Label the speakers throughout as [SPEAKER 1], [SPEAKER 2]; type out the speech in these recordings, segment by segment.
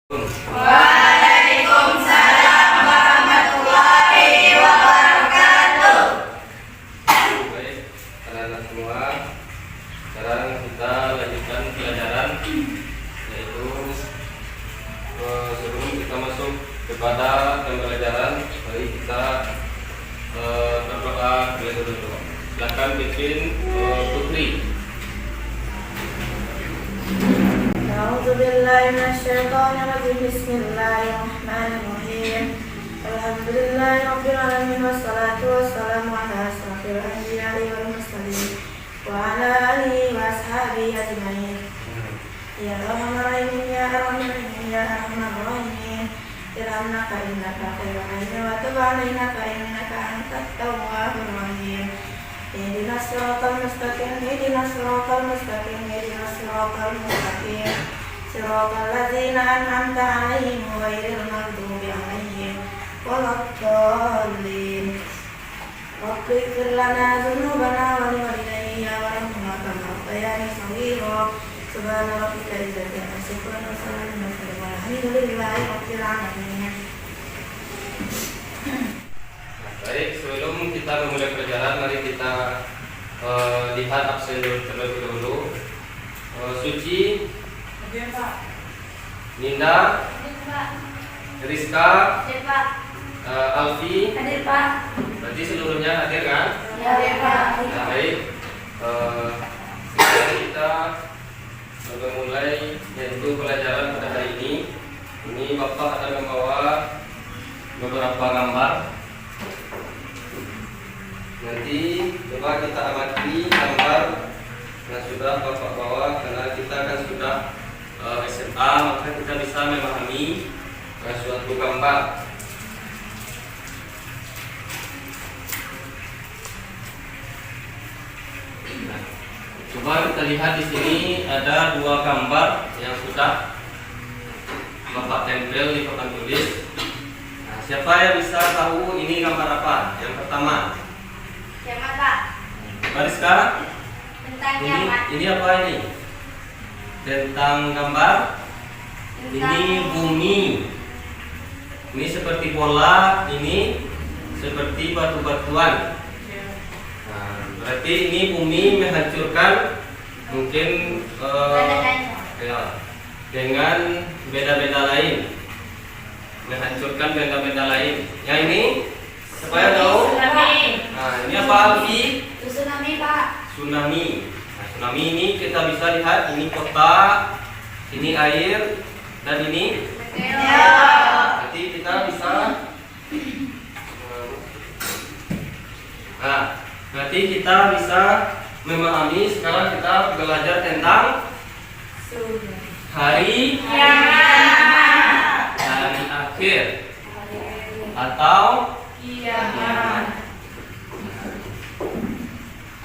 [SPEAKER 1] Waalaikumsalam warahmatullahi wabarakatuh.
[SPEAKER 2] Baik, anak-anak semua, sekarang kita lanjutkan pelajaran, yaitu sebelum kita masuk kepada pembelajaran, mari kita berdoa terlebih dahulu. Silakan pimpin Putri.
[SPEAKER 1] A'udzubillahi minasyaitonirrajim. Bismillahirrahmanirrahim. Alhamdulillahirabbil alamin wassalatu wassalamu ala asrofil anbiya'i wal mursalin wa ala alihi wa ashabihi ajmain. Ya Rahmanur Rahim, ya Rahmanur Rahim, ya Rahmanur Rahim. Irhamnaka innaka khairul rahimin wa tub 'alaina innaka antat tawwabur rahim. Ihdinas siratal mustaqim, ihdinas siratal mustaqim, ihdinas siratal mustaqim. Siratal ladzina an'amta 'alaihim ghairil maghdubi 'alaihim waladdallin. Rabbi ighfir lana dzunubana wa liwalidayya warhamhuma kama rabbayani shaghira. Subhana rabbika rabbil izzati amma yasifun wa salamun 'alal mursalin walhamdulillahi rabbil alamin.
[SPEAKER 2] Baik, sebelum kita memulai pelajaran, mari kita lihat absen terlebih dahulu. Suci,
[SPEAKER 3] Hadir, Pak.
[SPEAKER 2] Ninda,
[SPEAKER 3] Hadir, Pak.
[SPEAKER 2] Rizka,
[SPEAKER 3] Hadir, Pak.
[SPEAKER 2] Alfi.
[SPEAKER 3] Hadir, Pak.
[SPEAKER 2] Berarti seluruhnya hadir kan?
[SPEAKER 3] Ya, hadir, Pak.
[SPEAKER 2] Nah, baik. Sekarang kita memulai yaitu pelajaran pada hari ini. Ini Bapak akan membawa beberapa gambar. Nanti coba kita amati gambar yang sudah Bapak bawa, karena kita kan sudah SMA, maka kita bisa memahami suatu gambar. Nah, coba kita lihat di sini ada dua gambar yang sudah Bapak tempel di papan tulis. Nah, siapa yang bisa tahu ini gambar apa? Yang pertama,
[SPEAKER 3] Kiamat, Pak.
[SPEAKER 2] Mariska,
[SPEAKER 3] Tentang kiamat.
[SPEAKER 2] ini apa ini? Tentang gambar. Ini bumi. Ini seperti bola, ini seperti batu-batuan. Nah, berarti ini bumi menghancurkan mungkin ya, dengan beda-beda lain. Menghancurkan benda-benda lain. Yang ini supaya tahu.
[SPEAKER 3] Tsunami.
[SPEAKER 2] Nah, ini apa Alfi?
[SPEAKER 3] Tsunami, Pak.
[SPEAKER 2] Tsunami. Nah, tsunami ini kita bisa lihat, ini kota, ini air, dan ini. Nanti kita bisa. Nah, nanti kita bisa memahami. Sekarang kita belajar tentang hari hari akhir atau kiamat.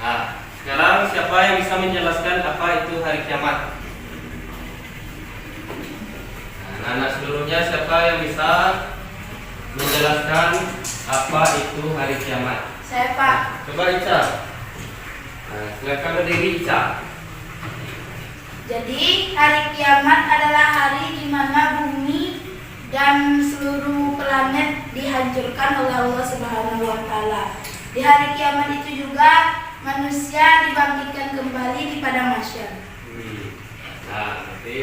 [SPEAKER 2] Nah, sekarang siapa yang bisa menjelaskan apa itu hari kiamat? Nah, anak seluruhnya siapa yang bisa menjelaskan apa itu hari kiamat?
[SPEAKER 3] Saya, Pak.
[SPEAKER 2] Coba Ica. Nah, silakan berdiri Ica.
[SPEAKER 3] Jadi, hari kiamat adalah hari di mana bumi dan seluruh planet dihancurkan oleh Allah Subhanahu wa taala. Di hari kiamat itu juga manusia dibangkitkan kembali di padang mahsyar.
[SPEAKER 2] Nah, nanti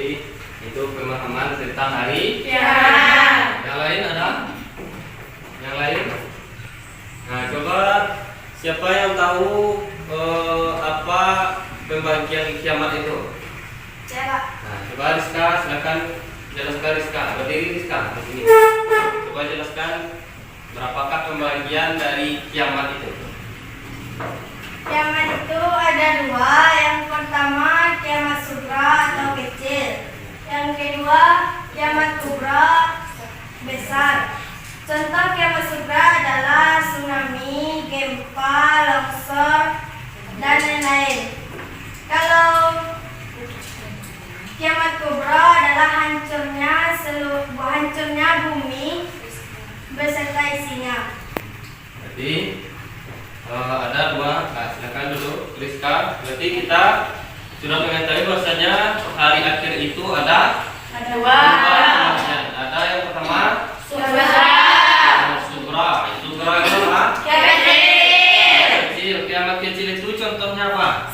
[SPEAKER 2] itu pemahaman tentang hari. Yang lain ada? Yang lain? Nah, coba siapa yang tahu apa pembangkitan kiamat itu?
[SPEAKER 3] Saya, Pak.
[SPEAKER 2] Nah, coba Rizka, silakan jelaskan Rizka. Berdiri Rizka di sini. Coba jelaskan berapakah pembagian dari kiamat itu?
[SPEAKER 3] Kiamat itu ada dua. Yang pertama kiamat sugra atau kecil. Yang kedua kiamat kubra besar. Contoh kiamat sugra adalah tsunami, gempa, longsor, dan lain-lain. Kalau kiamat kubra adalah hancurnya bumi beserta isinya.
[SPEAKER 2] Jadi ada dua. Nah, silakan dulu Rizka. Berarti kita sudah mengetahui bahwasanya hari akhir itu ada
[SPEAKER 3] Dua.
[SPEAKER 2] Kiamat sugra. Sugra itu apa? Kecil. Kiamat kecil itu contohnya apa?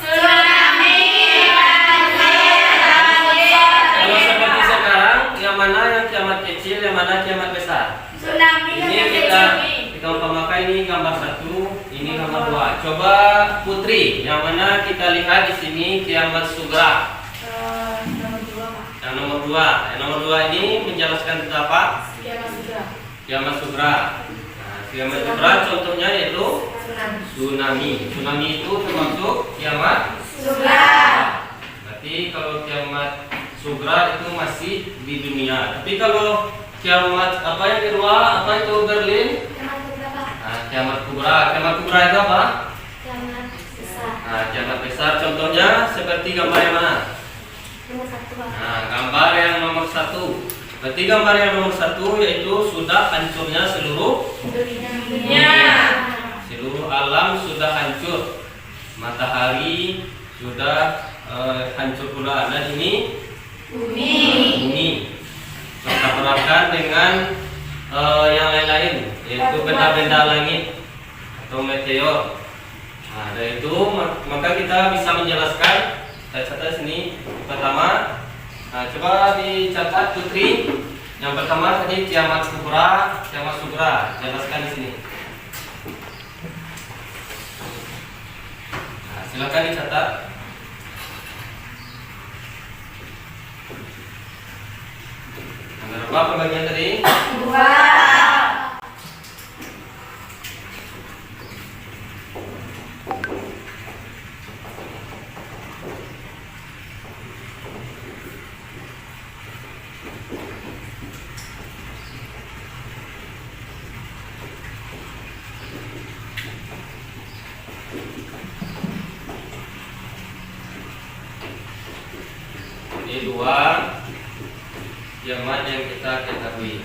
[SPEAKER 2] Kalau seperti sekarang, yang mana yang kiamat kecil, yang mana kiamat besar? Ini kita umpamakan ini gambar 1, ini gambar 2. Coba Putri, yang mana kita lihat di sini kiamat sugra.
[SPEAKER 1] Nomor 2, Pak.
[SPEAKER 2] Yang nomor 2. Yang nomor 2 ini menjelaskan tentang apa?
[SPEAKER 1] Kiamat sugra.
[SPEAKER 2] Kiamat sugra. Nah, kiamat sugra contohnya yaitu tsunami. Tsunami itu termasuk kiamat
[SPEAKER 1] Sugra.
[SPEAKER 2] Berarti kalau kiamat sugra itu masih di dunia. Tapi kalau kiamat apa yang kedua? Apa itu Berlin? Nah, kiamat kubra. Kiamat kubra itu apa? Nah, kiamat besar contohnya seperti gambar yang mana? Nah, gambar yang nomor 1. Berarti gambar yang nomor 1 yaitu sudah hancurnya seluruh
[SPEAKER 1] Dunia.
[SPEAKER 2] seluruh alam sudah hancur. Matahari sudah hancur pula. Dan ini bumi bertabrakan dengan yang lain-lain, yaitu benda-benda langit atau meteor. Nah, dari itu maka kita bisa menjelaskan. Saya catat sini pertama. Nah, coba dicatat Putri. Yang pertama tadi kiamat kubra, kiamat sugra. Jelaskan di sini. Nah, silakan dicatat. Berapa pembagian tadi?
[SPEAKER 1] 2.
[SPEAKER 2] Ini 2 kiamat yang kita ketahui.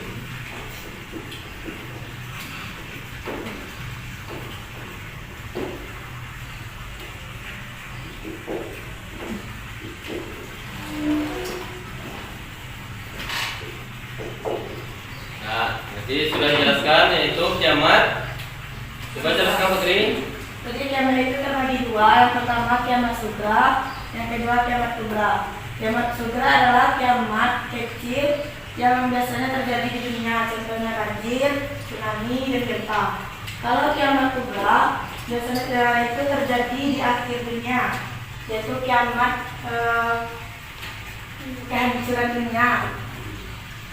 [SPEAKER 2] Nah, jadi sudah dijelaskan yaitu kiamat. Coba jelaskan Putri.
[SPEAKER 1] Jadi kiamat itu terbagi 2. Yang pertama kiamat sugra, yang kedua kiamat kubra. Kiamat sugra adalah kiamat kecil yang biasanya terjadi di dunia, contohnya banjir, tsunami, dan gempa. Kalau kiamat kubra biasanya itu terjadi di akhir dunia, yaitu kiamat kehancuran dunia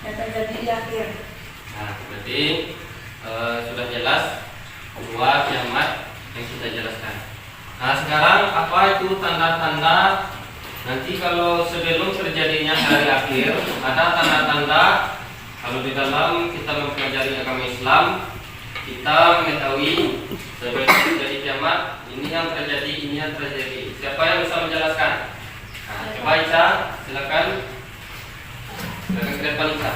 [SPEAKER 1] yang terjadi di akhir.
[SPEAKER 2] Nah, berarti sudah jelas 2 kiamat yang kita jelaskan. Nah, sekarang apa itu tanda-tanda nanti kalau sebelum terjadinya hari akhir? Ada tanda-tanda. Kalau di dalam kita mempelajari agama Islam, kita mengetahui sebelum terjadi kiamat ini yang terjadi, ini yang terjadi. Siapa yang bisa menjelaskan? Nah, coba Ica, silakan. Silakan ke depan Ica.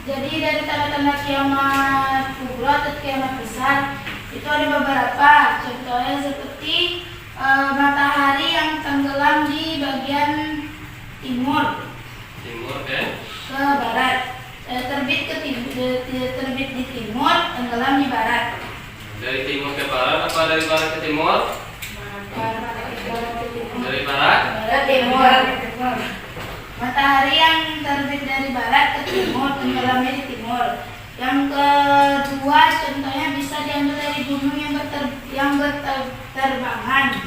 [SPEAKER 3] Jadi dari tanda-tanda kiamat kubra atau kiamat besar itu ada beberapa. Contohnya seperti matahari yang tenggelam di bagian timur
[SPEAKER 2] Timur,
[SPEAKER 3] ke barat, terbit terbit di timur, tenggelam di barat.
[SPEAKER 2] Dari timur ke barat apa dari barat ke timur? Dari barat.
[SPEAKER 3] Timur. Matahari yang terbit dari barat ke timur, tenggelamnya di timur. Yang kedua contohnya bisa diambil dari gunung yang berterbangan,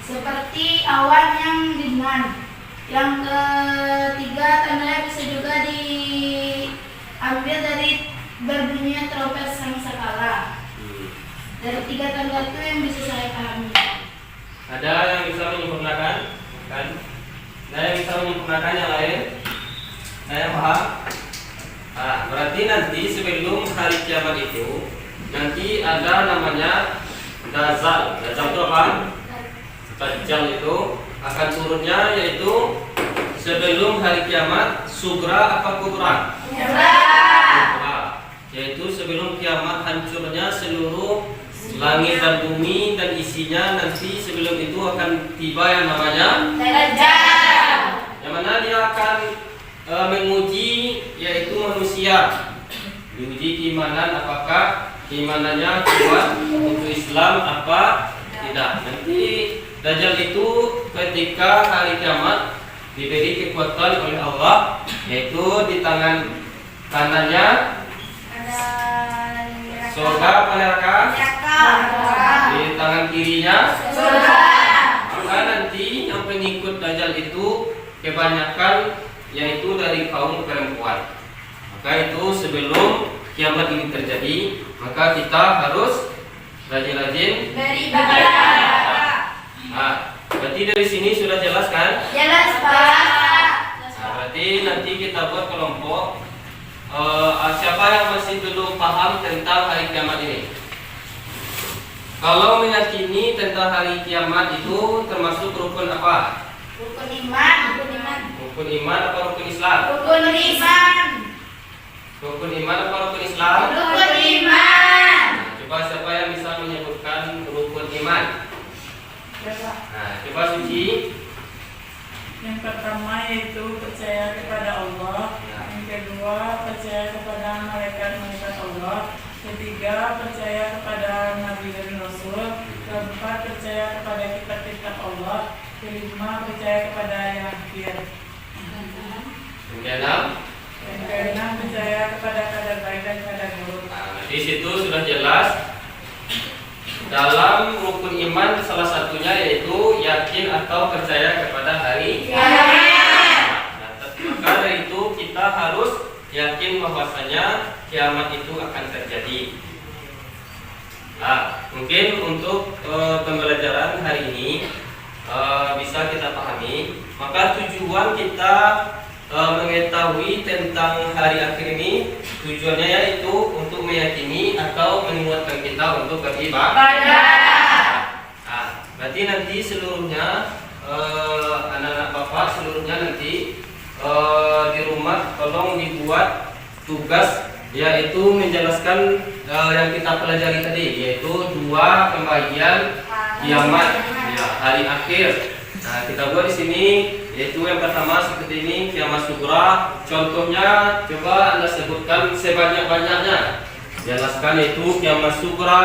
[SPEAKER 3] seperti awan yang ringan. Yang ketiga tandanya bisa juga diambil dari berbunyinya trompet sangkakala. Dari 3 tanda itu yang bisa saya pahami.
[SPEAKER 2] Ada yang bisa menyempurnakan? Kan? Ada yang bisa menyempurnakan yang lain? Saya paham? Nah, berarti nanti sebelum hari kiamat itu nanti ada namanya Dajjal. Dajjal itu apa? Dajjal itu akan turunnya yaitu sebelum hari kiamat. Sugra apa kubra? Kubra. Yaitu sebelum kiamat hancurnya seluruh langit dan bumi dan isinya nanti sebelum itu akan tiba yang namanya
[SPEAKER 3] Dajjal.
[SPEAKER 2] yang mana dia akan menguji yaitu manusia, diuji keimanan apakah keimanannya kuat untuk Islam apa tidak. Nanti Dajjal itu ketika hari kiamat diberi kekuatan oleh Allah, yaitu di tangan kanannya
[SPEAKER 3] Ada
[SPEAKER 2] surga neraka, di tangan kirinya
[SPEAKER 3] surga.
[SPEAKER 2] maka nanti yang pengikut Dajjal itu kebanyakan yaitu dari kaum perempuan. Maka itu sebelum kiamat ini terjadi, maka kita harus rajin-rajin
[SPEAKER 3] Beribadah.
[SPEAKER 2] Nah, berarti dari sini sudah jelas kan?
[SPEAKER 3] Jelas, Pak.
[SPEAKER 2] Nah, berarti nanti kita buat kelompok. Siapa yang masih belum paham tentang hari kiamat ini? Kalau meyakini tentang hari kiamat itu termasuk rukun apa?
[SPEAKER 3] Rukun iman.
[SPEAKER 2] Rukun iman apa rukun Islam?
[SPEAKER 3] Rukun iman.
[SPEAKER 2] Rukun iman apa rukun Islam?
[SPEAKER 3] Rukun iman.
[SPEAKER 2] Nah, coba siapa yang bisa menyebutkan rukun iman? Nah, coba Suci.
[SPEAKER 4] Yang pertama yaitu percaya kepada Allah. Yang kedua percaya kepada malaikat-malaikat Allah. Ketiga percaya kepada Nabi dan Rasul. Keempat percaya kepada kitab-kitab Allah. Kelima percaya kepada yang akhir. Yang keenam percaya kepada kadar baik dan kadar buruk.
[SPEAKER 2] Nah, di situ sudah jelas. Dalam rukun iman salah satunya yaitu yakin atau percaya kepada hari kiamat. Maka dari itu kita harus yakin bahwasanya kiamat itu akan terjadi. Nah, mungkin untuk pembelajaran hari ini bisa kita pahami. Maka tujuan kita mengetahui tentang hari akhir ini, tujuannya yaitu untuk meyakini atau menguatkan kita untuk beribadah. Nah, berarti nanti seluruhnya anak-anak bapak seluruhnya nanti di rumah tolong dibuat tugas yaitu menjelaskan yang kita pelajari tadi, yaitu dua pembagian kiamat ya, hari akhir. Nah, kita buat di sini yaitu yang pertama seperti ini kiamat sugra. Contohnya coba Anda sebutkan sebanyak-banyaknya. Jelaskan yaitu kiamat sugra.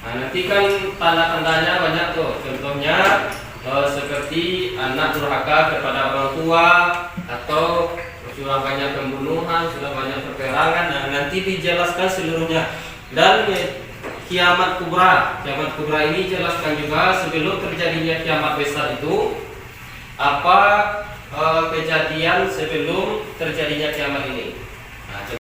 [SPEAKER 2] Nah, nanti kan tanda-tandanya banyak tuh. Contohnya seperti anak durhaka kepada orang tua atau sudah banyak pembunuhan, sudah banyak perperangan. Nah, nanti dijelaskan seluruhnya. Dan kiamat kubra ini jelaskan juga sebelum terjadinya kiamat besar itu apa kejadian sebelum terjadinya kiamat ini.